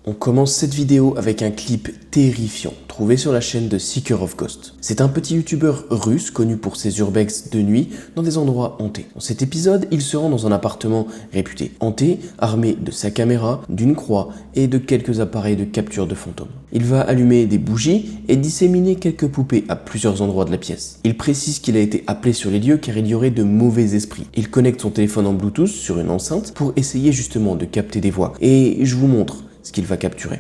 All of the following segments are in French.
On commence cette vidéo avec un clip terrifiant trouvé sur la chaîne de Seeker of Ghost. C'est un petit youtubeur russe connu pour ses urbex de nuit dans des endroits hantés. Dans cet épisode, il se rend dans un appartement réputé hanté, armé de sa caméra, d'une croix et de quelques appareils de capture de fantômes. Il va allumer des bougies et disséminer quelques poupées à plusieurs endroits de la pièce. Il précise qu'il a été appelé sur les lieux car il y aurait de mauvais esprits. Il connecte son téléphone en Bluetooth sur une enceinte pour essayer justement de capter des voix. Et je vous montre ce qu'il va capturer.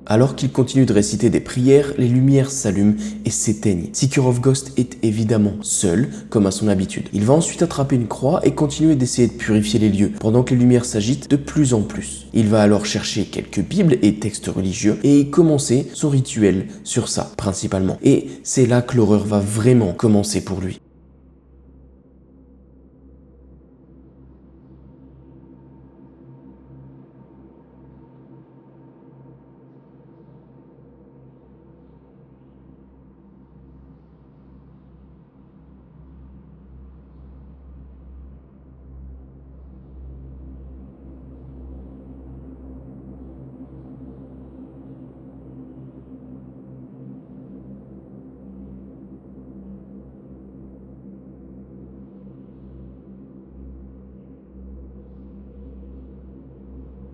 Alors qu'il continue de réciter des prières, les lumières s'allument et s'éteignent. Seeker of Ghost est évidemment seul, comme à son habitude. Il va ensuite attraper une croix et continuer d'essayer de purifier les lieux, pendant que les lumières s'agitent de plus en plus. Il va alors chercher quelques bibles et textes religieux et commencer son rituel sur ça, principalement. Et c'est là que l'horreur va vraiment commencer pour lui.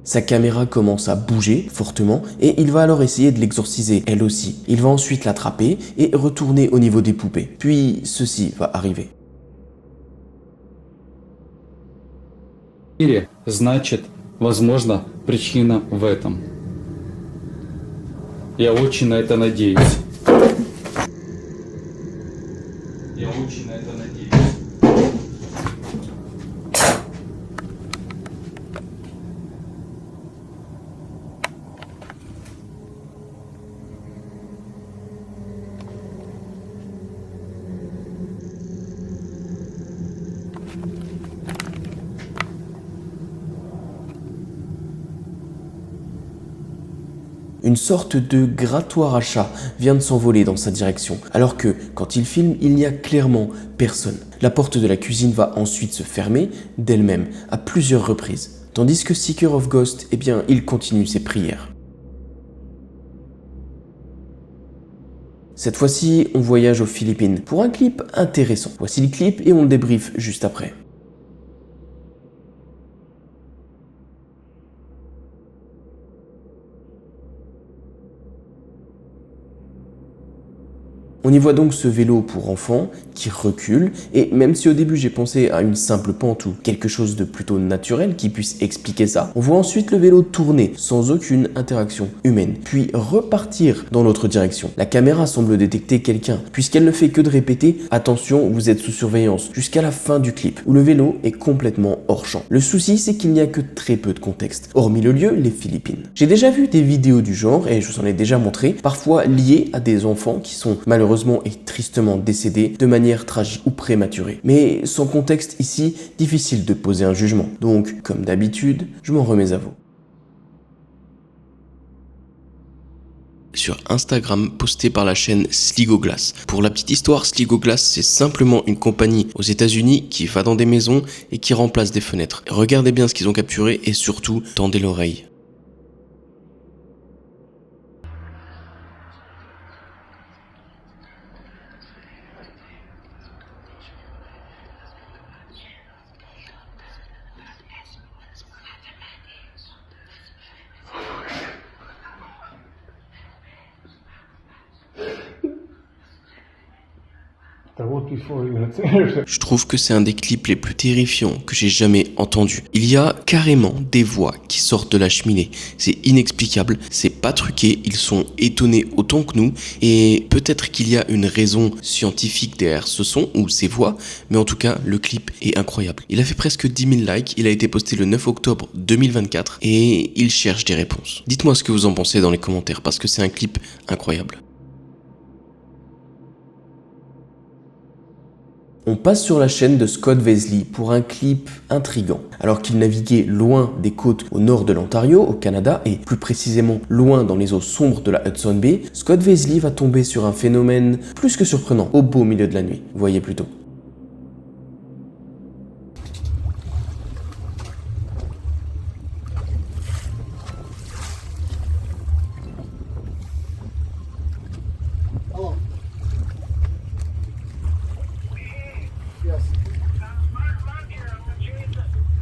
Sa caméra commence à bouger fortement et il va alors essayer de l'exorciser elle aussi. Il va ensuite l'attraper et retourner au niveau des poupées. Puis ceci va arriver. Значит, возможно, причина в этом. Я очень на это надеюсь. Я очень на это надеюсь. Une sorte de grattoir à chat vient de s'envoler dans sa direction, alors que, quand il filme, il n'y a clairement personne. La porte de la cuisine va ensuite se fermer d'elle-même, à plusieurs reprises. Tandis que Seeker of Ghost, eh bien, il continue ses prières. Cette fois-ci, on voyage aux Philippines pour un clip intéressant. Voici le clip et on le débriefe juste après. On y voit donc ce vélo pour enfants qui recule et même si au début j'ai pensé à une simple pente ou quelque chose de plutôt naturel qui puisse expliquer ça, on voit ensuite le vélo tourner sans aucune interaction humaine, puis repartir dans l'autre direction. La caméra semble détecter quelqu'un puisqu'elle ne fait que de répéter « Attention, vous êtes sous surveillance » jusqu'à la fin du clip où le vélo est complètement hors champ. Le souci c'est qu'il n'y a que très peu de contexte, hormis le lieu, les Philippines. J'ai déjà vu des vidéos du genre et je vous en ai déjà montré, parfois liées à des enfants qui sont malheureusement et tristement décédés de manière tragique ou prématurée. Mais sans contexte ici, difficile de poser un jugement. Donc, comme d'habitude, je m'en remets à vous. Sur Instagram posté par la chaîne Sligoglass. Pour la petite histoire, Sligoglass, c'est simplement une compagnie aux États-Unis qui va dans des maisons et qui remplace des fenêtres. Regardez bien ce qu'ils ont capturé et surtout, tendez l'oreille. Je trouve que c'est un des clips les plus terrifiants que j'ai jamais entendu. Il y a carrément des voix qui sortent de la cheminée. C'est inexplicable, c'est pas truqué, ils sont étonnés autant que nous et peut-être qu'il y a une raison scientifique derrière ce son ou ces voix, mais en tout cas, le clip est incroyable. Il a fait presque 10 000 likes, il a été posté le 9 octobre 2024 et il cherche des réponses. Dites-moi ce que vous en pensez dans les commentaires parce que c'est un clip incroyable. On passe sur la chaîne de Scott Veseley pour un clip intrigant. Alors qu'il naviguait loin des côtes au nord de l'Ontario, au Canada, et plus précisément loin dans les eaux sombres de la Hudson Bay, Scott Veseley va tomber sur un phénomène plus que surprenant au beau milieu de la nuit. Voyez plutôt.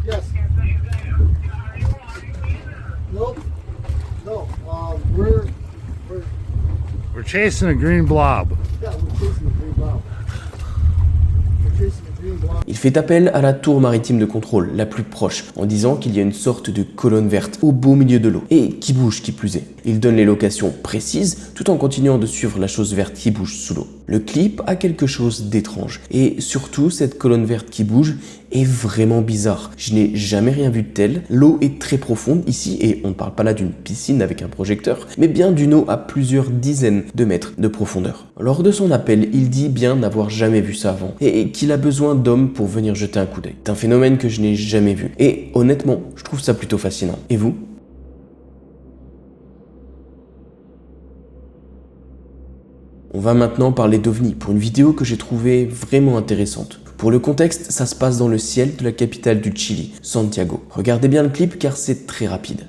Yes. Nope. No. We're chasing a green blob. yeah, we're chasing the green blob. We're chasing the green blob. Il fait appel à la tour maritime de contrôle, la plus proche, en disant qu'il y a une sorte de colonne verte au beau milieu de l'eau, et qui bouge qui plus est. Il donne les locations précises, tout en continuant de suivre la chose verte qui bouge sous l'eau. Le clip a quelque chose d'étrange, et surtout cette colonne verte qui bouge est vraiment bizarre. Je n'ai jamais rien vu de tel. L'eau est très profonde ici, et on ne parle pas là d'une piscine avec un projecteur, mais bien d'une eau à plusieurs dizaines de mètres de profondeur. Lors de son appel, il dit bien n'avoir jamais vu ça avant, et qu'il a besoin d'hommes pour venir jeter un coup d'œil. C'est un phénomène que je n'ai jamais vu, et honnêtement, je trouve ça plutôt fascinant. Et vous ? On va maintenant parler d'OVNI pour une vidéo que j'ai trouvée vraiment intéressante. Pour le contexte, ça se passe dans le ciel de la capitale du Chili, Santiago. Regardez bien le clip car c'est très rapide.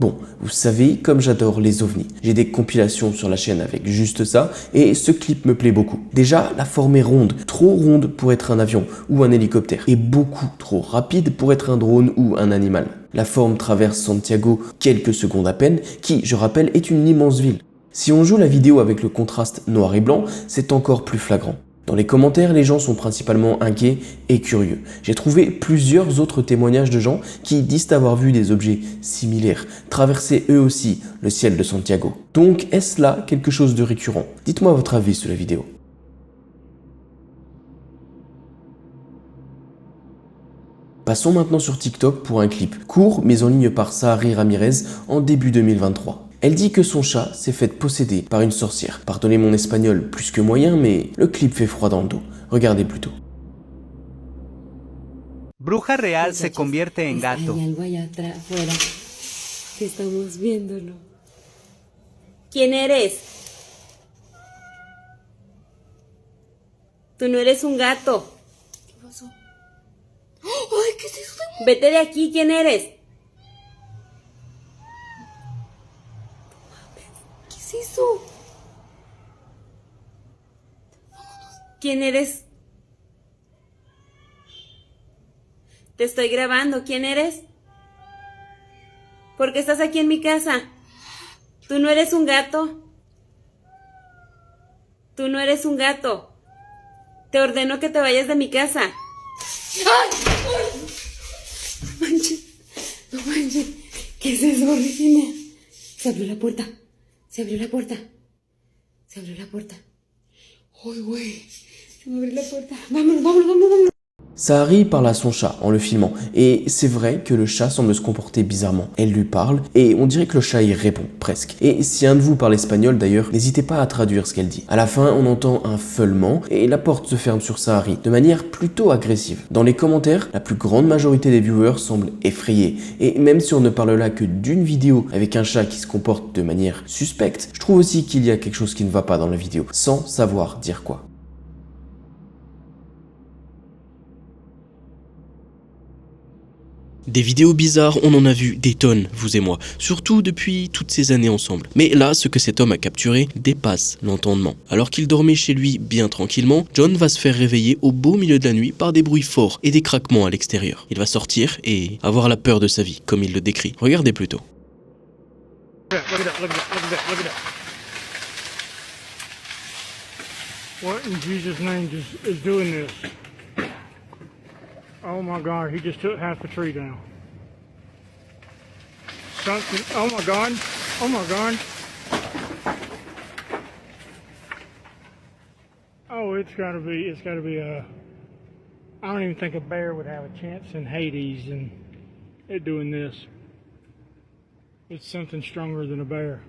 Bon, vous savez, comme j'adore les ovnis, j'ai des compilations sur la chaîne avec juste ça, et ce clip me plaît beaucoup. Déjà, la forme est ronde, trop ronde pour être un avion ou un hélicoptère, et beaucoup trop rapide pour être un drone ou un animal. La forme traverse Santiago quelques secondes à peine, qui, je rappelle, est une immense ville. Si on joue la vidéo avec le contraste noir et blanc, c'est encore plus flagrant. Dans les commentaires, les gens sont principalement inquiets et curieux. J'ai trouvé plusieurs autres témoignages de gens qui disent avoir vu des objets similaires traverser eux aussi le ciel de Santiago. Donc, est-ce là quelque chose de récurrent? Dites-moi votre avis sur la vidéo. Passons maintenant sur TikTok pour un clip court mis en ligne par Sahari Ramirez en début 2023. Elle dit que son chat s'est fait posséder par une sorcière. Pardonnez mon espagnol plus que moyen, mais le clip fait froid dans le dos. Regardez plutôt. Bruja real se convierte en gato. Hay algo allá afuera que estamos viéndolo. ¿Quién eres? Tú no eres un gato. ¿Qué pasó? ¡Ay, qué es eso! Vete de aquí, ¿quién eres? ¿Qué es eso? ¿Quién eres? Te estoy grabando. ¿Quién eres? ¿Por qué estás aquí en mi casa? Tú no eres un gato. Tú no eres un gato. Te ordeno que te vayas de mi casa. ¡Ay! No manches. No manches. ¿Qué es eso, Regina? Se abrió la puerta. Se abrió la puerta. Se abrió la puerta. ¡Ay, güey! Se me abrió la puerta. Vámonos, vámonos, vámonos, vámonos. Sahari parle à son chat en le filmant et c'est vrai que le chat semble se comporter bizarrement. Elle lui parle et on dirait que le chat y répond presque. Et si un de vous parle espagnol d'ailleurs, n'hésitez pas à traduire ce qu'elle dit. À la fin, on entend un feulement et la porte se ferme sur Sahari de manière plutôt agressive. Dans les commentaires, la plus grande majorité des viewers semblent effrayés et même si on ne parle là que d'une vidéo avec un chat qui se comporte de manière suspecte, je trouve aussi qu'il y a quelque chose qui ne va pas dans la vidéo sans savoir dire quoi. Des vidéos bizarres, on en a vu des tonnes, vous et moi, surtout depuis toutes ces années ensemble. Mais là, ce que cet homme a capturé dépasse l'entendement. Alors qu'il dormait chez lui bien tranquillement, John va se faire réveiller au beau milieu de la nuit par des bruits forts et des craquements à l'extérieur. Il va sortir et avoir la peur de sa vie, comme il le décrit. Regardez plutôt. Look at that, look at that, look at that, look at that. What in Jesus' name is doing this? Oh my God, he just took half the tree down. Something, oh my God, oh my God. Oh, it's gotta be I don't even think a bear would have a chance in Hades and it doing this. It's something stronger than a bear.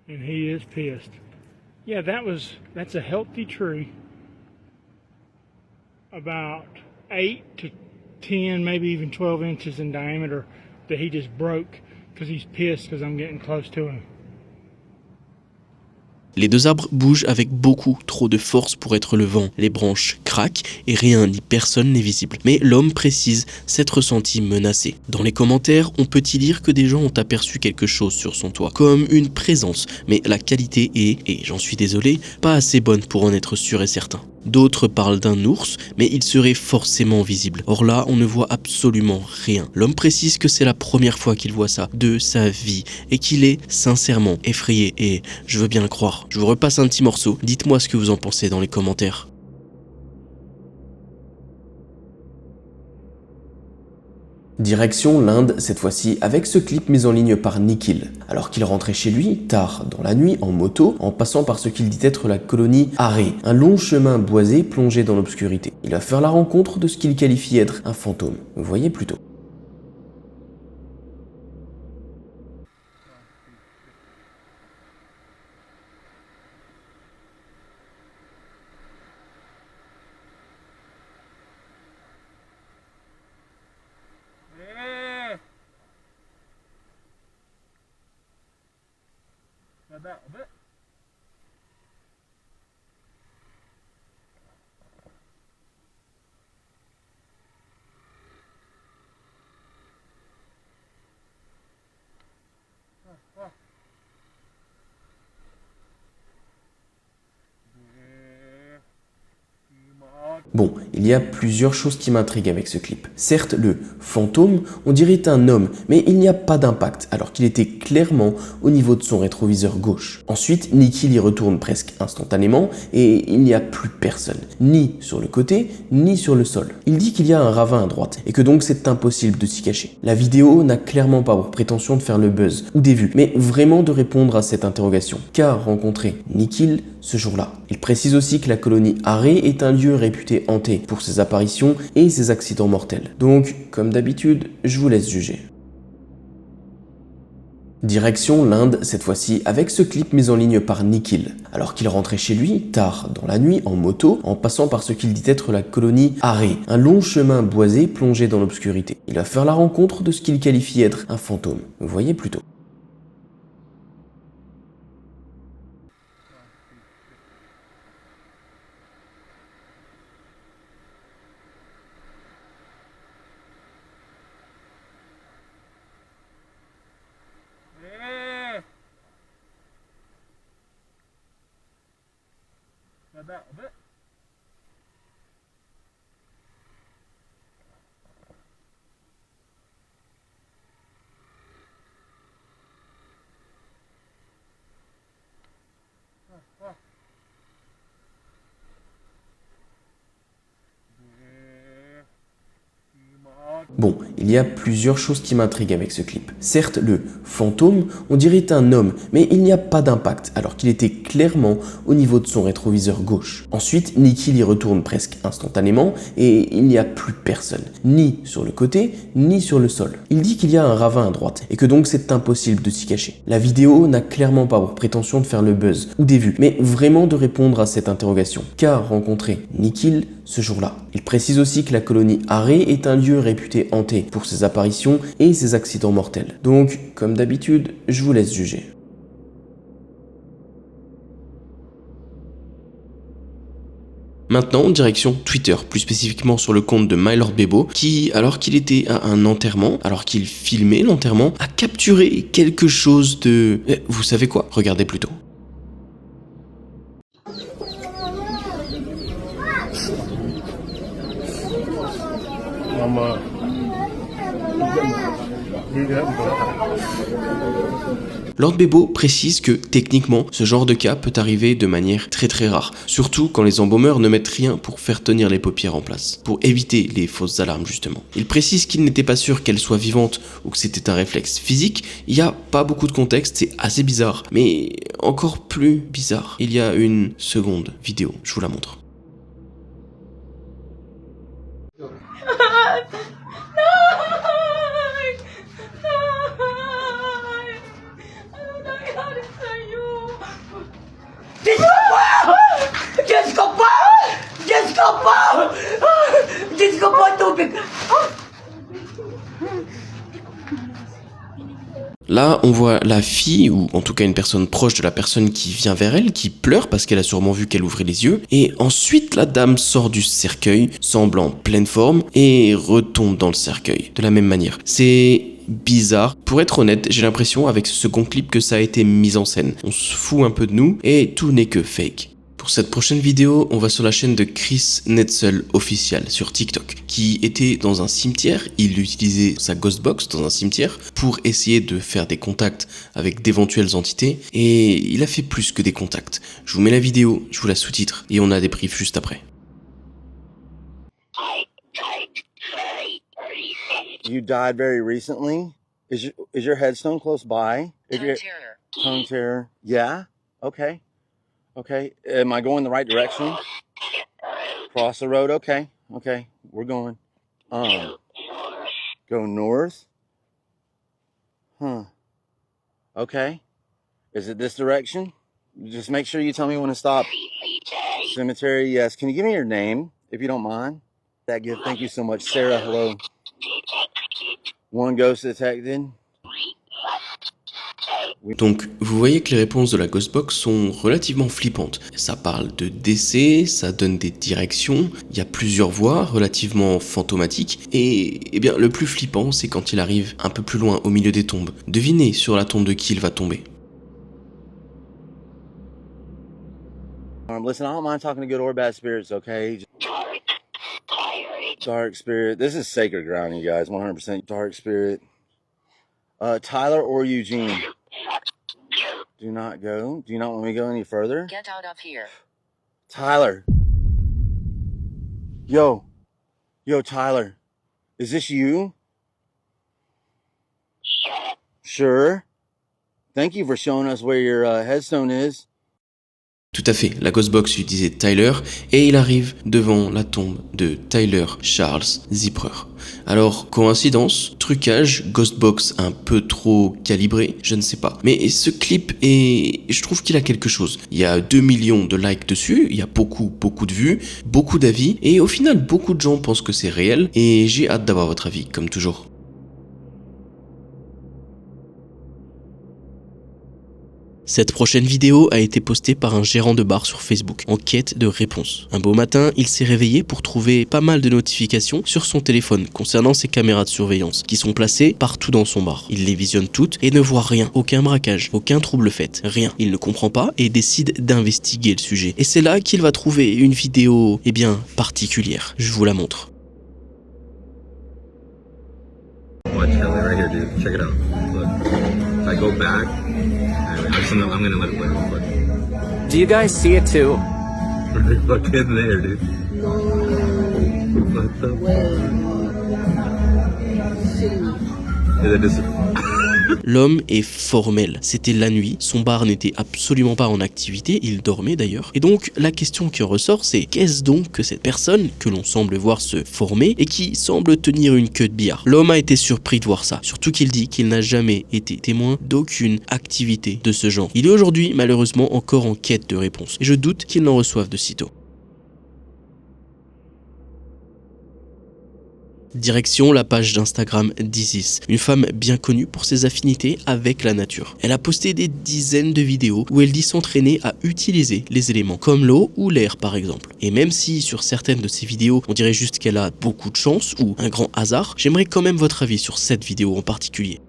And he is pissed. Yeah, that's a healthy tree. About 8 to 10, maybe even 12 inches in diameter that he just broke because he's pissed because I'm getting close to him. Les deux arbres bougent avec beaucoup trop de force pour être le vent. Les branches craquent et rien ni personne n'est visible. Mais l'homme précise s'être ressenti menacé. Dans les commentaires, on peut y lire que des gens ont aperçu quelque chose sur son toit, comme une présence. Mais la qualité est, et j'en suis désolé, pas assez bonne pour en être sûr et certain. D'autres parlent d'un ours, mais il serait forcément visible. Or là, on ne voit absolument rien. L'homme précise que c'est la première fois qu'il voit ça de sa vie et qu'il est sincèrement effrayé et je veux bien le croire. Je vous repasse un petit morceau, dites-moi ce que vous en pensez dans les commentaires. Direction l'Inde, cette fois-ci, avec ce clip mis en ligne par Nikhil. Alors qu'il rentrait chez lui, tard dans la nuit, en moto, en passant par ce qu'il dit être la colonie Aré, un long chemin boisé plongé dans l'obscurité. Il va faire la rencontre de ce qu'il qualifie être un fantôme. Vous voyez plutôt. Bon, il y a plusieurs choses qui m'intriguent avec ce clip. Certes, le fantôme, on dirait un homme, mais il n'y a pas d'impact, alors qu'il était clairement au niveau de son rétroviseur gauche. Ensuite, Nikhil y retourne presque instantanément, et il n'y a plus personne, ni sur le côté, ni sur le sol. Il dit qu'il y a un ravin à droite, et que donc c'est impossible de s'y cacher. La vidéo n'a clairement pas pour prétention de faire le buzz, ou des vues, mais vraiment de répondre à cette interrogation. Qu'a rencontré Nikhil ce jour-là? Il précise aussi que la colonie Aré est un lieu réputé hanté pour ses apparitions et ses accidents mortels. Donc, comme d'habitude, je vous laisse juger. Direction l'Inde, cette fois-ci, avec ce clip mis en ligne par Nikhil. Alors qu'il rentrait chez lui, tard dans la nuit, en moto, en passant par ce qu'il dit être la colonie Aré, un long chemin boisé plongé dans l'obscurité. Il va faire la rencontre de ce qu'il qualifie être un fantôme. Vous voyez plutôt. Bon, il y a plusieurs choses qui m'intriguent avec ce clip. Certes, le fantôme, on dirait un homme, mais il n'y a pas d'impact, alors qu'il était clairement au niveau de son rétroviseur gauche. Ensuite, Nikhil y retourne presque instantanément, et il n'y a plus personne, ni sur le côté, ni sur le sol. Il dit qu'il y a un ravin à droite, et que donc c'est impossible de s'y cacher. La vidéo n'a clairement pas pour prétention de faire le buzz, ou des vues, mais vraiment de répondre à cette interrogation. Qu'a rencontré Nikhil ce jour-là? Il précise aussi que la colonie Aré est un lieu réputé hanté pour ses apparitions et ses accidents mortels. Donc, comme d'habitude, je vous laisse juger. Maintenant, direction Twitter, plus spécifiquement sur le compte de MyLordBebo, qui, alors qu'il était à un enterrement, alors qu'il filmait l'enterrement, a capturé quelque chose de... Vous savez quoi? Regardez plutôt. LordBebo précise que techniquement, ce genre de cas peut arriver de manière très rare, surtout quand les embaumeurs ne mettent rien pour faire tenir les paupières en place, pour éviter les fausses alarmes justement. Il précise qu'il n'était pas sûr qu'elle soit vivante ou que c'était un réflexe physique, il n'y a pas beaucoup de contexte, c'est assez bizarre, mais encore plus bizarre, il y a une seconde vidéo, je vous la montre. Là, on voit la fille, ou en tout cas une personne proche de la personne qui vient vers elle, qui pleure parce qu'elle a sûrement vu qu'elle ouvrait les yeux. Et ensuite, la dame sort du cercueil, semble en pleine forme, et retombe dans le cercueil, de la même manière. C'est bizarre. Pour être honnête, j'ai l'impression avec ce second clip que ça a été mis en scène. On se fout un peu de nous, et tout n'est que fake. Pour cette prochaine vidéo, on va sur la chaîne de Chris Netzel official sur TikTok, qui était dans un cimetière. Il utilisait sa Ghostbox dans un cimetière pour essayer de faire des contacts avec d'éventuelles entités, et il a fait plus que des contacts. Je vous mets la vidéo, je vous la sous-titre, et on a des briefs juste après. You died very recently. Is your headstone close by? Tongue terror. Yeah? Okay. Okay. Am I going the right direction? Cross the road? Okay. Okay. We're going. Go north? Huh. Okay. Is it this direction? Just make sure you tell me when to stop. Cemetery, yes. Can you give me your name, if you don't mind? That gift. Thank you so much. Sarah, hello. One ghost detected. Donc, vous voyez que les réponses de la Ghostbox sont relativement flippantes. Ça parle de décès, ça donne des directions, il y a plusieurs voix relativement fantomatiques, et eh bien, le plus flippant, c'est quand il arrive un peu plus loin au milieu des tombes. Devinez sur la tombe de qui il va tomber. Listen, I don't mind talking to good or bad spirits, okay? Dark spirit. This is sacred ground, you guys. 100% dark spirit. Tyler or Eugene? Do not go. Do you not want me to go any further? Get out of here. Tyler. Yo, Tyler. Is this you? Sure. Thank you for showing us where your headstone is. Tout à fait, la Ghostbox utilisait Tyler, et il arrive devant la tombe de Tyler Charles Ziprer. Alors, coïncidence, trucage, Ghostbox un peu trop calibré, je ne sais pas. Mais ce clip je trouve qu'il a quelque chose. Il y a 2 millions de likes dessus, il y a beaucoup de vues, beaucoup d'avis, et au final, beaucoup de gens pensent que c'est réel, et j'ai hâte d'avoir votre avis, comme toujours. Cette prochaine vidéo a été postée par un gérant de bar sur Facebook, en quête de réponses. Un beau matin, il s'est réveillé pour trouver pas mal de notifications sur son téléphone concernant ses caméras de surveillance, qui sont placées partout dans son bar. Il les visionne toutes et ne voit rien, aucun braquage, aucun trouble fait, rien. Il ne comprend pas et décide d'investiguer le sujet. Et c'est là qu'il va trouver une vidéo, particulière. Je vous la montre. Watch Kelly right here, dude. Check it out. Look. If I go back, I'm gonna let it play real quick. Do you guys see it too? Right fucking there, dude. What the fuck? Is that just... L'homme est formel. C'était la nuit, son bar n'était absolument pas en activité, il dormait d'ailleurs. Et donc la question qui en ressort, c'est qu'est-ce donc que cette personne, que l'on semble voir se former et qui semble tenir une queue de billard? L'homme a été surpris de voir ça, surtout qu'il dit qu'il n'a jamais été témoin d'aucune activité de ce genre. Il est aujourd'hui malheureusement encore en quête de réponse, et je doute qu'il n'en reçoive de sitôt. Direction la page d'Instagram d'Isis, une femme bien connue pour ses affinités avec la nature. Elle a posté des dizaines de vidéos où elle dit s'entraîner à utiliser les éléments, comme l'eau ou l'air par exemple. Et même si sur certaines de ces vidéos, on dirait juste qu'elle a beaucoup de chance ou un grand hasard, j'aimerais quand même votre avis sur cette vidéo en particulier.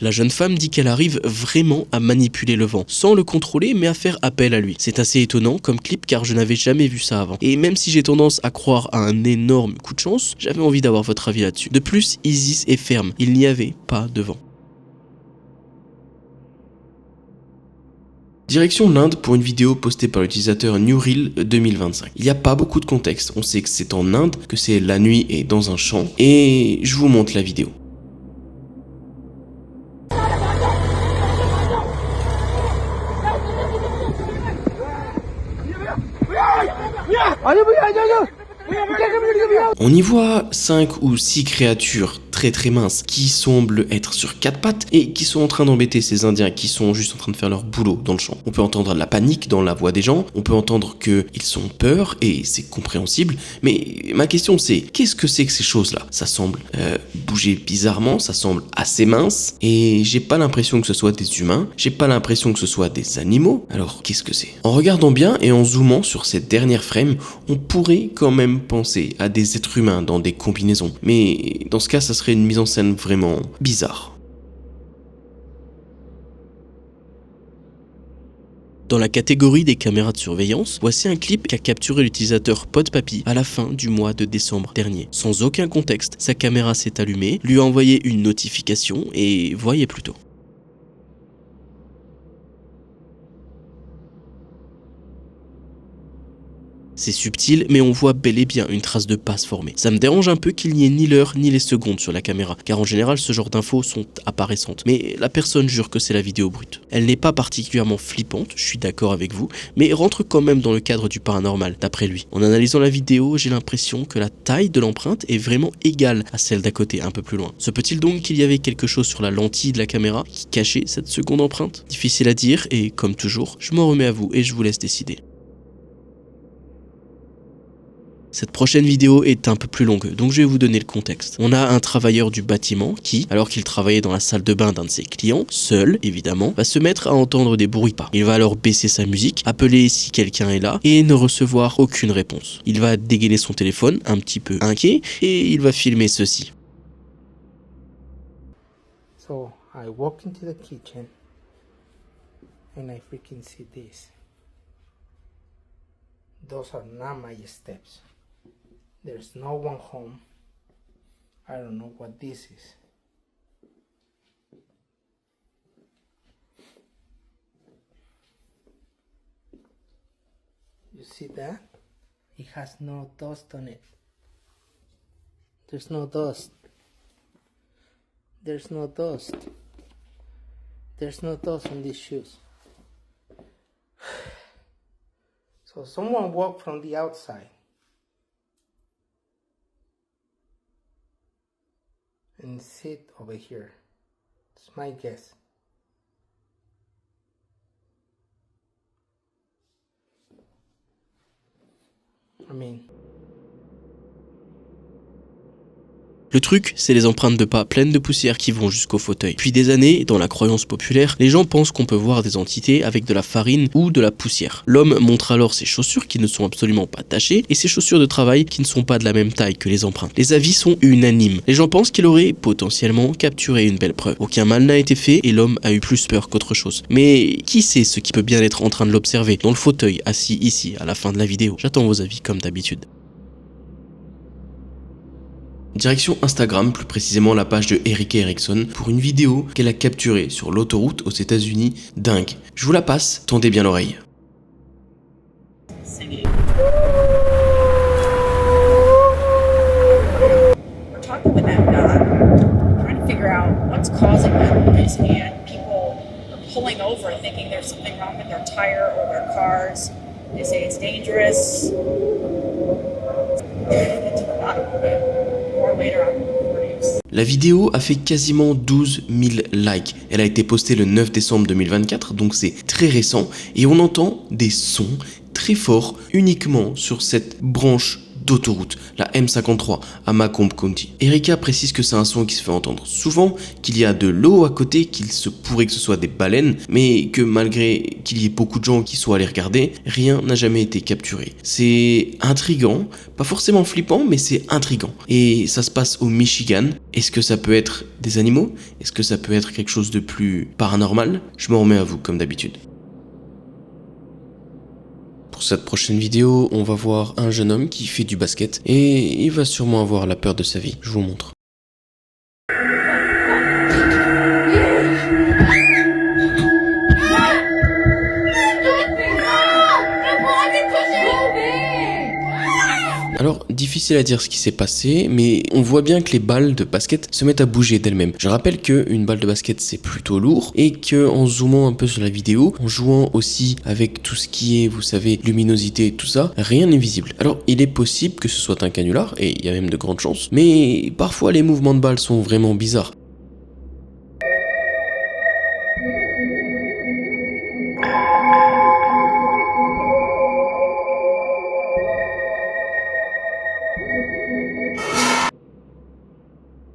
La jeune femme dit qu'elle arrive vraiment à manipuler le vent, sans le contrôler mais à faire appel à lui. C'est assez étonnant comme clip car je n'avais jamais vu ça avant. Et même si j'ai tendance à croire à un énorme coup de chance, j'avais envie d'avoir votre avis là-dessus. De plus, Isis est ferme, il n'y avait pas de vent. Direction l'Inde pour une vidéo postée par l'utilisateur Newreel 2025. Il n'y a pas beaucoup de contexte, on sait que c'est en Inde, que c'est la nuit et dans un champ, et je vous montre la vidéo. On y voit 5 ou 6 créatures très minces qui semblent être sur 4 pattes et qui sont en train d'embêter ces Indiens qui sont juste en train de faire leur boulot dans le champ. On peut entendre la panique dans la voix des gens, on peut entendre qu'ils sont peur et c'est compréhensible, mais ma question c'est, qu'est-ce que c'est que ces choses-là? Ça semble bouger bizarrement, ça semble assez mince et j'ai pas l'impression que ce soit des humains, j'ai pas l'impression que ce soit des animaux, alors qu'est-ce que c'est? En regardant bien et en zoomant sur cette dernière frame, on pourrait quand même penser à des êtres humains dans des combinaisons, mais dans ce cas ça serait une mise en scène vraiment bizarre. Dans la catégorie des caméras de surveillance, voici un clip qu'a capturé l'utilisateur PodPapi à la fin du mois de décembre dernier. Sans aucun contexte, sa caméra s'est allumée, lui a envoyé une notification et voyez plutôt. C'est subtil, mais on voit bel et bien une trace de passe formée. Ça me dérange un peu qu'il n'y ait ni l'heure ni les secondes sur la caméra, car en général ce genre d'infos sont apparaissantes. Mais la personne jure que c'est la vidéo brute. Elle n'est pas particulièrement flippante, je suis d'accord avec vous, mais rentre quand même dans le cadre du paranormal, d'après lui. En analysant la vidéo, j'ai l'impression que la taille de l'empreinte est vraiment égale à celle d'à côté, un peu plus loin. Se peut-il donc qu'il y avait quelque chose sur la lentille de la caméra qui cachait cette seconde empreinte? Difficile à dire, et comme toujours, je m'en remets à vous et je vous laisse décider. Cette prochaine vidéo est un peu plus longue, donc je vais vous donner le contexte. On a un travailleur du bâtiment qui, alors qu'il travaillait dans la salle de bain d'un de ses clients, seul évidemment, va se mettre à entendre des bruits pas. Il va alors baisser sa musique, appeler si quelqu'un est là et ne recevoir aucune réponse. Il va dégainer son téléphone, un petit peu inquiet, et il va filmer ceci. So I walk into the kitchen and I freaking see this. Those are not my steps. There's no one home. I don't know what this is. You see that? It has no dust on it. There's no dust. There's no dust. There's no dust on these shoes. So someone walked from the outside and sit over here. It's my guess. I mean... Le truc, c'est les empreintes de pas pleines de poussière qui vont jusqu'au fauteuil. Depuis des années, dans la croyance populaire, les gens pensent qu'on peut voir des entités avec de la farine ou de la poussière. L'homme montre alors ses chaussures qui ne sont absolument pas tachées et ses chaussures de travail qui ne sont pas de la même taille que les empreintes. Les avis sont unanimes. Les gens pensent qu'il aurait potentiellement capturé une belle preuve. Aucun mal n'a été fait et l'homme a eu plus peur qu'autre chose. Mais qui sait ce qui peut bien être en train de l'observer dans le fauteuil assis ici à la fin de la vidéo? J'attends vos avis comme d'habitude. Direction Instagram, plus précisément la page de Erika Erickson, pour une vidéo qu'elle a capturée sur l'autoroute aux États-Unis. Dingue. Je vous la passe, tendez bien l'oreille. open that nut, trying to figure out what's causing that noise, and people are pulling over thinking there's something wrong with their tire or their cars. They say it's dangerous. It took a lot, but more later on for news. La vidéo a fait quasiment 12 000 likes. Elle a été postée le 9 décembre 2024, donc c'est très récent. Et on entend des sons très forts uniquement sur cette branche d'autoroute, la M53 à Macomb County. Erika précise que c'est un son qui se fait entendre souvent, qu'il y a de l'eau à côté, qu'il se pourrait que ce soit des baleines, mais que malgré qu'il y ait beaucoup de gens qui soient allés regarder, rien n'a jamais été capturé. C'est intriguant, pas forcément flippant, mais c'est intriguant. Et ça se passe au Michigan. Est-ce que ça peut être des animaux? Est-ce que ça peut être quelque chose de plus paranormal? Je m'en remets à vous comme d'habitude. Pour cette prochaine vidéo, on va voir un jeune homme qui fait du basket et il va sûrement avoir la peur de sa vie. Je vous montre. Alors, difficile à dire ce qui s'est passé, mais on voit bien que les balles de basket se mettent à bouger d'elles-mêmes. Je rappelle qu'une balle de basket c'est plutôt lourd et qu'en zoomant un peu sur la vidéo, en jouant aussi avec tout ce qui est, vous savez, luminosité et tout ça, rien n'est visible. Alors, il est possible que ce soit un canular, et il y a même de grandes chances, mais parfois les mouvements de balles sont vraiment bizarres.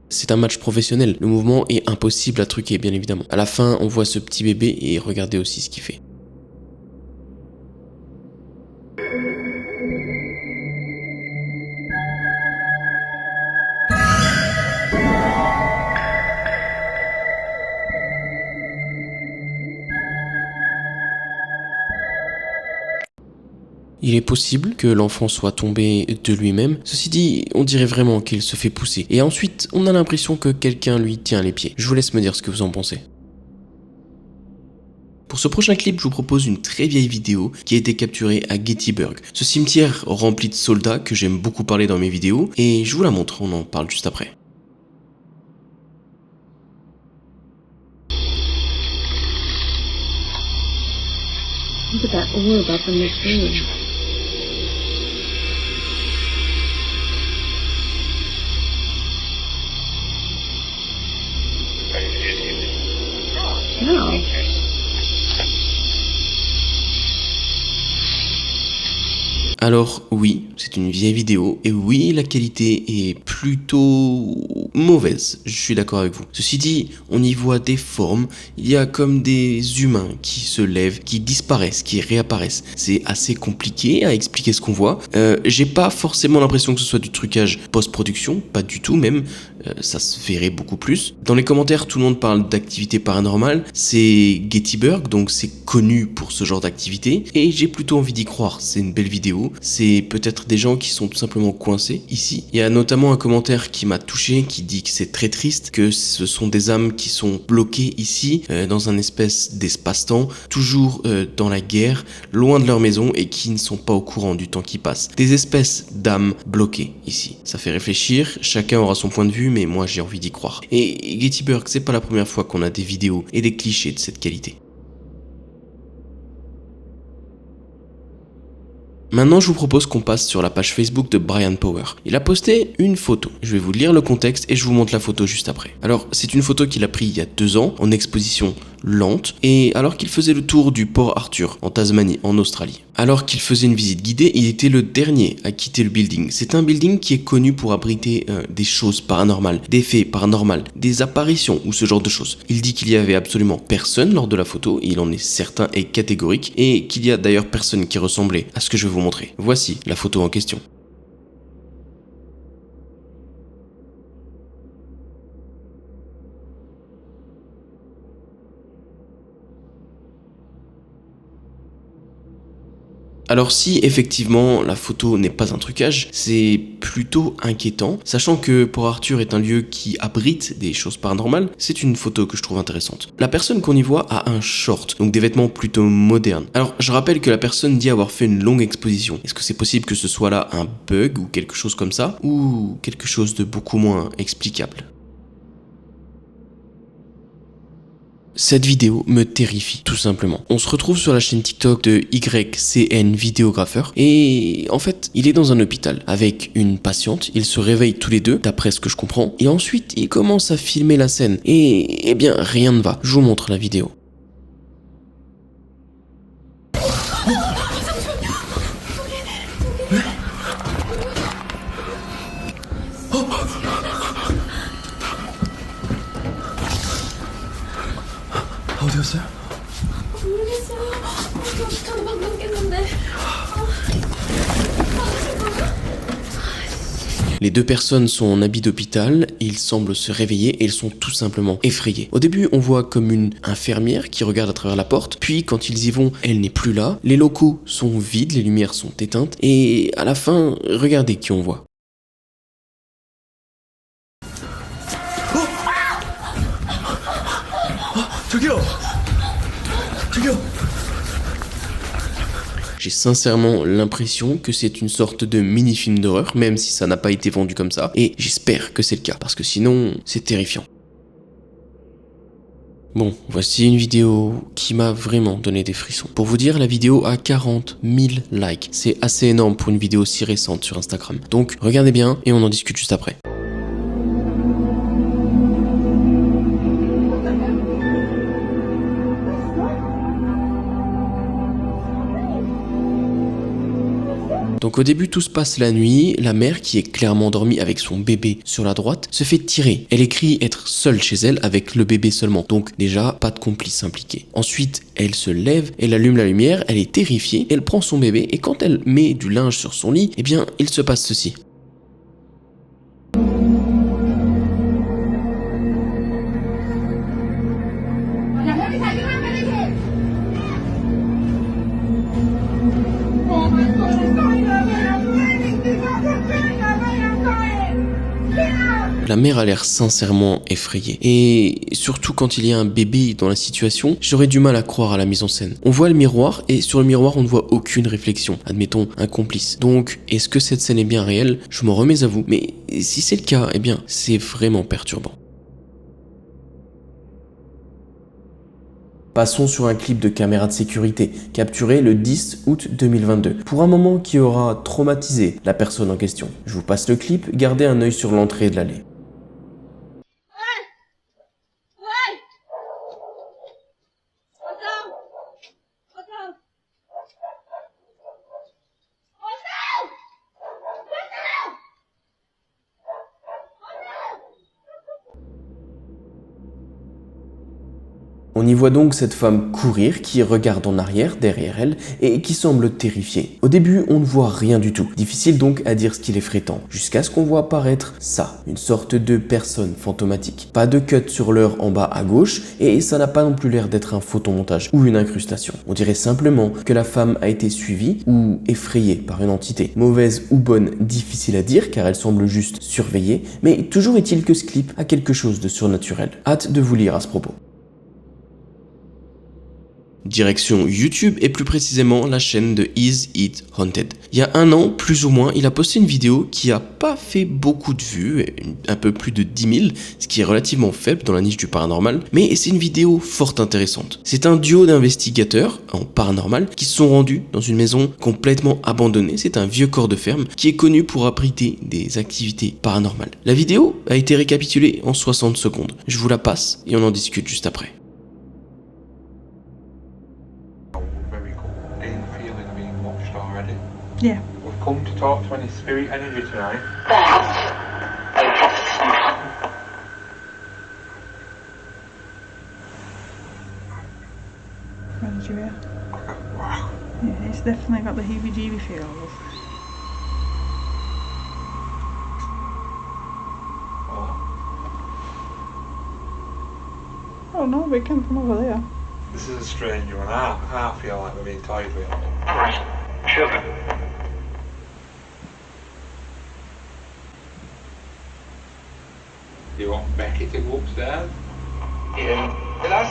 C'est un match professionnel, le mouvement est impossible à truquer bien évidemment. À la fin, on voit ce petit bébé et regardez aussi ce qu'il fait. Il est possible que l'enfant soit tombé de lui-même. Ceci dit, on dirait vraiment qu'il se fait pousser. Et ensuite, on a l'impression que quelqu'un lui tient les pieds. Je vous laisse me dire ce que vous en pensez. Pour ce prochain clip, je vous propose une très vieille vidéo qui a été capturée à Gettysburg. Ce cimetière rempli de soldats que j'aime beaucoup parler dans mes vidéos. Et je vous la montre, on en parle juste après. Look at that orb up in the tree. No. Alors oui, c'est une vieille vidéo, et oui, la qualité est plutôt mauvaise, je suis d'accord avec vous. Ceci dit, on y voit des formes, il y a comme des humains qui se lèvent, qui disparaissent, qui réapparaissent. C'est assez compliqué à expliquer ce qu'on voit. J'ai pas forcément l'impression que ce soit du trucage post-production, pas du tout même, ça se verrait beaucoup plus. Dans les commentaires, tout le monde parle d'activité paranormale, c'est Gettysburg, donc c'est connu pour ce genre d'activité, et j'ai plutôt envie d'y croire, c'est une belle vidéo. C'est peut-être des gens qui sont tout simplement coincés ici. Il y a notamment un commentaire qui m'a touché, qui dit que c'est très triste, que ce sont des âmes qui sont bloquées ici, dans un espèce d'espace-temps, toujours dans la guerre, loin de leur maison et qui ne sont pas au courant du temps qui passe. Des espèces d'âmes bloquées ici. Ça fait réfléchir, chacun aura son point de vue, mais moi j'ai envie d'y croire. Et Gettysburg, c'est pas la première fois qu'on a des vidéos et des clichés de cette qualité. Maintenant, je vous propose qu'on passe sur la page Facebook de Brian Power. Il a posté une photo. Je vais vous lire le contexte et je vous montre la photo juste après. Alors, c'est une photo qu'il a prise il y a 2 ans, en exposition lente, et alors qu'il faisait le tour du Port Arthur, en Tasmanie, en Australie. Alors qu'il faisait une visite guidée, il était le dernier à quitter le building. C'est un building qui est connu pour abriter des choses paranormales, des faits paranormaux, des apparitions ou ce genre de choses. Il dit qu'il y avait absolument personne lors de la photo, et il en est certain et catégorique, et qu'il y a d'ailleurs personne qui ressemblait à ce que je vais vous montrer. Voici la photo en question. Alors si effectivement la photo n'est pas un trucage, c'est plutôt inquiétant, sachant que Port Arthur est un lieu qui abrite des choses paranormales, c'est une photo que je trouve intéressante. La personne qu'on y voit a un short, donc des vêtements plutôt modernes. Alors je rappelle que la personne dit avoir fait une longue exposition. Est-ce que c'est possible que ce soit là un bug ou quelque chose comme ça, ou quelque chose de beaucoup moins explicable? Cette vidéo me terrifie, tout simplement. On se retrouve sur la chaîne TikTok de YCN Vidéographeur et en fait, il est dans un hôpital avec une patiente, ils se réveillent tous les deux, d'après ce que je comprends, et ensuite, il commence à filmer la scène et, eh bien, rien ne va. Je vous montre la vidéo. 어디였어요? 모르겠어요. 방금 깼는데. Les deux personnes sont en habit d'hôpital, ils semblent se réveiller et ils sont tout simplement effrayés. Au début, on voit comme une infirmière qui regarde à travers la porte, puis quand ils y vont, elle n'est plus là, les locaux sont vides, les lumières sont éteintes, et à la fin, regardez qui on voit. 저기요! 저기요! J'ai sincèrement l'impression que c'est une sorte de mini-film d'horreur, même si ça n'a pas été vendu comme ça, et j'espère que c'est le cas, parce que sinon, c'est terrifiant. Bon, voici une vidéo qui m'a vraiment donné des frissons. Pour vous dire, la vidéo a 40 000 likes. C'est assez énorme pour une vidéo si récente sur Instagram. Donc, regardez bien et on en discute juste après. Donc au début tout se passe la nuit, la mère qui est clairement endormie avec son bébé sur la droite se fait tirer. Elle écrit être seule chez elle avec le bébé seulement, donc déjà pas de complice impliqué. Ensuite elle se lève, elle allume la lumière, elle est terrifiée, elle prend son bébé et quand elle met du linge sur son lit, eh bien il se passe ceci. La mère a l'air sincèrement effrayée. Et surtout quand il y a un bébé dans la situation, j'aurais du mal à croire à la mise en scène. On voit le miroir et sur le miroir on ne voit aucune réflexion. Admettons un complice. Donc est-ce que cette scène est bien réelle? Je m'en remets à vous. Mais si c'est le cas, eh bien c'est vraiment perturbant. Passons sur un clip de caméra de sécurité, capturé le 10 août 2022, pour un moment qui aura traumatisé la personne en question. Je vous passe le clip, gardez un œil sur l'entrée de l'allée. On y voit donc cette femme courir qui regarde en arrière derrière elle et qui semble terrifiée. Au début, on ne voit rien du tout. Difficile donc à dire ce qu'il effraie-tant, jusqu'à ce qu'on voit apparaître ça, une sorte de personne fantomatique. Pas de cut sur l'heure en bas à gauche et ça n'a pas non plus l'air d'être un photomontage ou une incrustation. On dirait simplement que la femme a été suivie ou effrayée par une entité. Mauvaise ou bonne, difficile à dire car elle semble juste surveillée, mais toujours est-il que ce clip a quelque chose de surnaturel. Hâte de vous lire à ce propos. Direction YouTube et plus précisément la chaîne de Is It Haunted. Il y a un an, plus ou moins, il a posté une vidéo qui a pas fait beaucoup de vues, un peu plus de 10 000, ce qui est relativement faible dans la niche du paranormal, mais c'est une vidéo fort intéressante. C'est un duo d'investigateurs en paranormal qui se sont rendus dans une maison complètement abandonnée. C'est un vieux corps de ferme qui est connu pour abriter des activités paranormales. La vidéo a été récapitulée en 60 secondes. Je vous la passe et on en discute juste après. Yeah. We've come to talk to any spirit energy tonight. What did you hear? Wow. Yeah, it's definitely got the heebie-jeebie feels. Oh no, but it came from over there. This is a strange one. I feel like we're being toyed with. sugar. You want Becky to go upstairs? Yeah. Hello?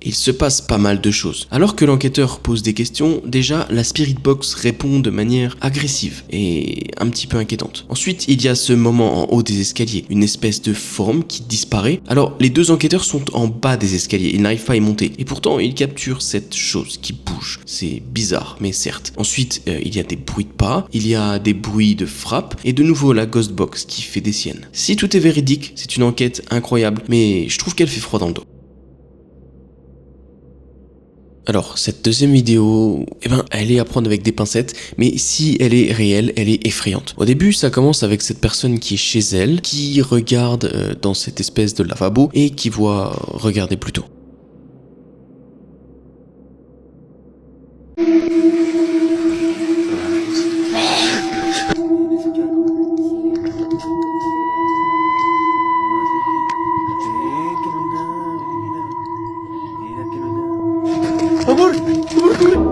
Il se passe pas mal de choses. Alors que l'enquêteur pose des questions, déjà la Spirit Box répond de manière agressive et un petit peu inquiétante. Ensuite, il y a ce moment en haut des escaliers, une espèce de forme qui disparaît. Alors les deux enquêteurs sont en bas des escaliers, ils n'arrivent pas à y monter. Et pourtant, ils capturent cette chose qui bouge. C'est bizarre, mais certes. Ensuite, il y a des bruits de pas, il y a des bruits de frappe, et de nouveau la Ghost Box qui fait des siennes. Si tout est véridique, c'est une enquête incroyable, mais je trouve qu'elle fait froid dans le dos. Alors, cette deuxième vidéo, elle est à prendre avec des pincettes, mais si elle est réelle, elle est effrayante. Au début, ça commence avec cette personne qui est chez elle, qui regarde dans cette espèce de lavabo et qui voit regarder plus tôt. Amor, amor, corre.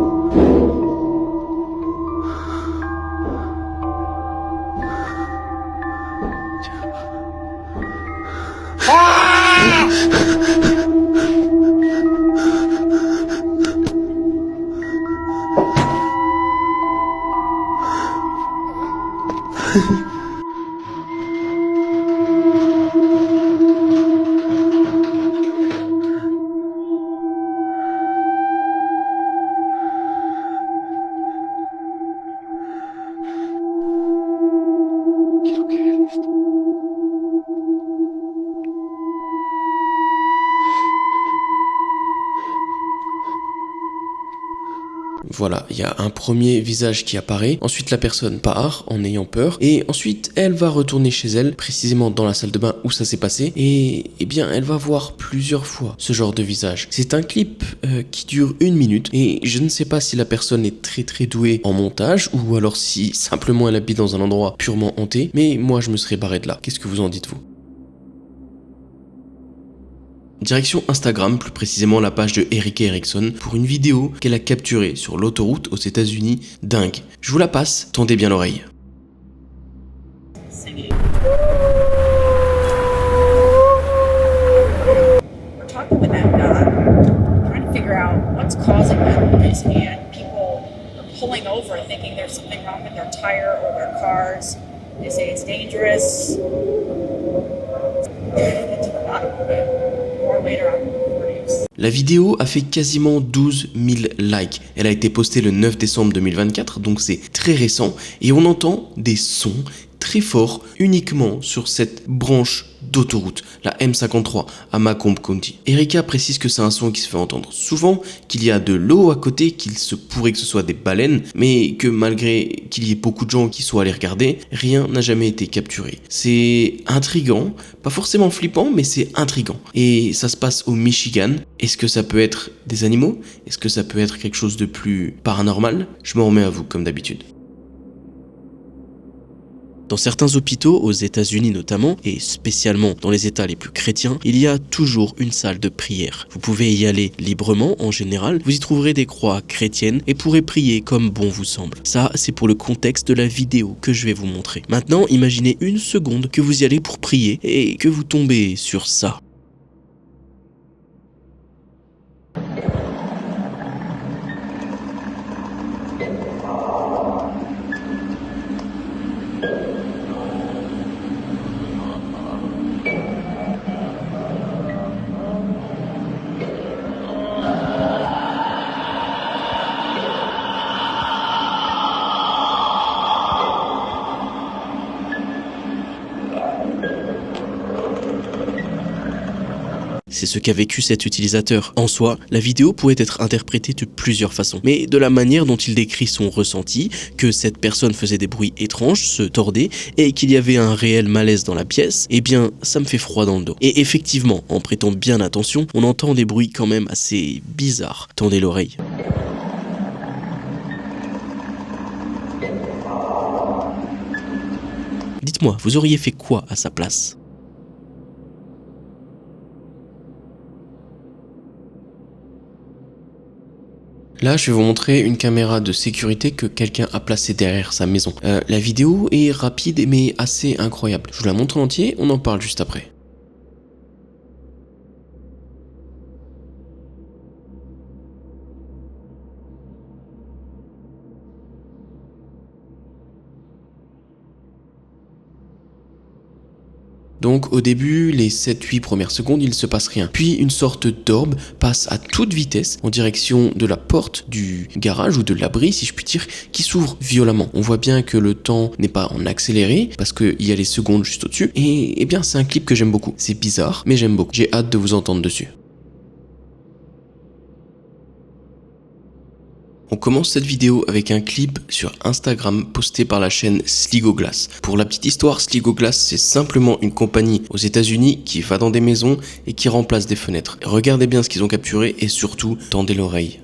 Voilà, il y a un premier visage qui apparaît, ensuite la personne part en ayant peur, et ensuite elle va retourner chez elle, précisément dans la salle de bain où ça s'est passé, et elle va voir plusieurs fois ce genre de visage. C'est un clip qui dure 1 minute, et je ne sais pas si la personne est très douée en montage, ou alors si simplement elle habite dans un endroit purement hanté, mais moi je me serais barré de là. Qu'est-ce que vous en dites vous ? Direction Instagram, plus précisément la page de Erika Erickson, pour une vidéo qu'elle a capturée sur l'autoroute aux États-Unis. Dingue. Je vous la passe, tendez bien l'oreille. We're talking with that trying to figure out what's causing that, and people are pulling over thinking there's something wrong with their tire or their cars. They say it's dangerous. La vidéo a fait quasiment 12 000 likes. Elle a été postée le 9 décembre 2024, donc c'est très récent, et on entend des sons très forts uniquement sur cette branche d'autoroute, la M53 à Macomb County. Erika précise que c'est un son qui se fait entendre souvent, qu'il y a de l'eau à côté, qu'il se pourrait que ce soit des baleines, mais que malgré qu'il y ait beaucoup de gens qui soient allés regarder, rien n'a jamais été capturé. C'est intriguant, pas forcément flippant, mais c'est intriguant. Et ça se passe au Michigan. Est-ce que ça peut être des animaux? Est-ce que ça peut être quelque chose de plus paranormal? Je me remets à vous comme d'habitude. Dans certains hôpitaux, aux États-Unis notamment, et spécialement dans les États les plus chrétiens, il y a toujours une salle de prière. Vous pouvez y aller librement en général, vous y trouverez des croix chrétiennes et pourrez prier comme bon vous semble. Ça, c'est pour le contexte de la vidéo que je vais vous montrer. Maintenant, imaginez une seconde que vous y allez pour prier et que vous tombez sur ça. C'est ce qu'a vécu cet utilisateur. En soi, la vidéo pourrait être interprétée de plusieurs façons, mais de la manière dont il décrit son ressenti, que cette personne faisait des bruits étranges, se tordait, et qu'il y avait un réel malaise dans la pièce, eh bien, ça me fait froid dans le dos. Et effectivement, en prêtant bien attention, on entend des bruits quand même assez bizarres. Tendez l'oreille. Dites-moi, vous auriez fait quoi à sa place ? Là, je vais vous montrer une caméra de sécurité que quelqu'un a placée derrière sa maison. La vidéo est rapide mais assez incroyable. Je vous la montre en entier, on en parle juste après. Donc au début, les 7-8 premières secondes, il se passe rien. Puis une sorte d'orbe passe à toute vitesse en direction de la porte du garage ou de l'abri, si je puis dire, qui s'ouvre violemment. On voit bien que le temps n'est pas en accéléré parce qu'il y a les secondes juste au-dessus. Et bien c'est un clip que j'aime beaucoup. C'est bizarre, mais j'aime beaucoup. J'ai hâte de vous entendre dessus. On commence cette vidéo avec un clip sur Instagram posté par la chaîne Sligoglass. Pour la petite histoire, Sligoglass, c'est simplement une compagnie aux États-Unis qui va dans des maisons et qui remplace des fenêtres. Regardez bien ce qu'ils ont capturé et surtout, tendez l'oreille.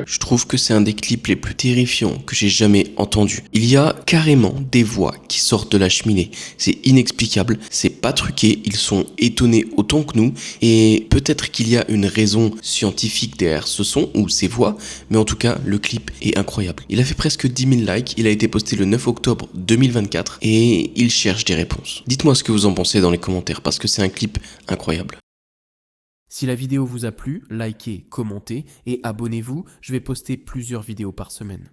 Je trouve que c'est un des clips les plus terrifiants que j'ai jamais entendu. Il y a carrément des voix qui sortent de la cheminée. C'est inexplicable, c'est pas truqué, ils sont étonnés autant que nous et peut-être qu'il y a une raison scientifique derrière ce son ou ces voix, mais en tout cas le clip est incroyable. Il a fait presque 10 000 likes, il a été posté le 9 octobre 2024 et il cherche des réponses. Dites-moi ce que vous en pensez dans les commentaires parce que c'est un clip incroyable. Si la vidéo vous a plu, likez, commentez et abonnez-vous, je vais poster plusieurs vidéos par semaine.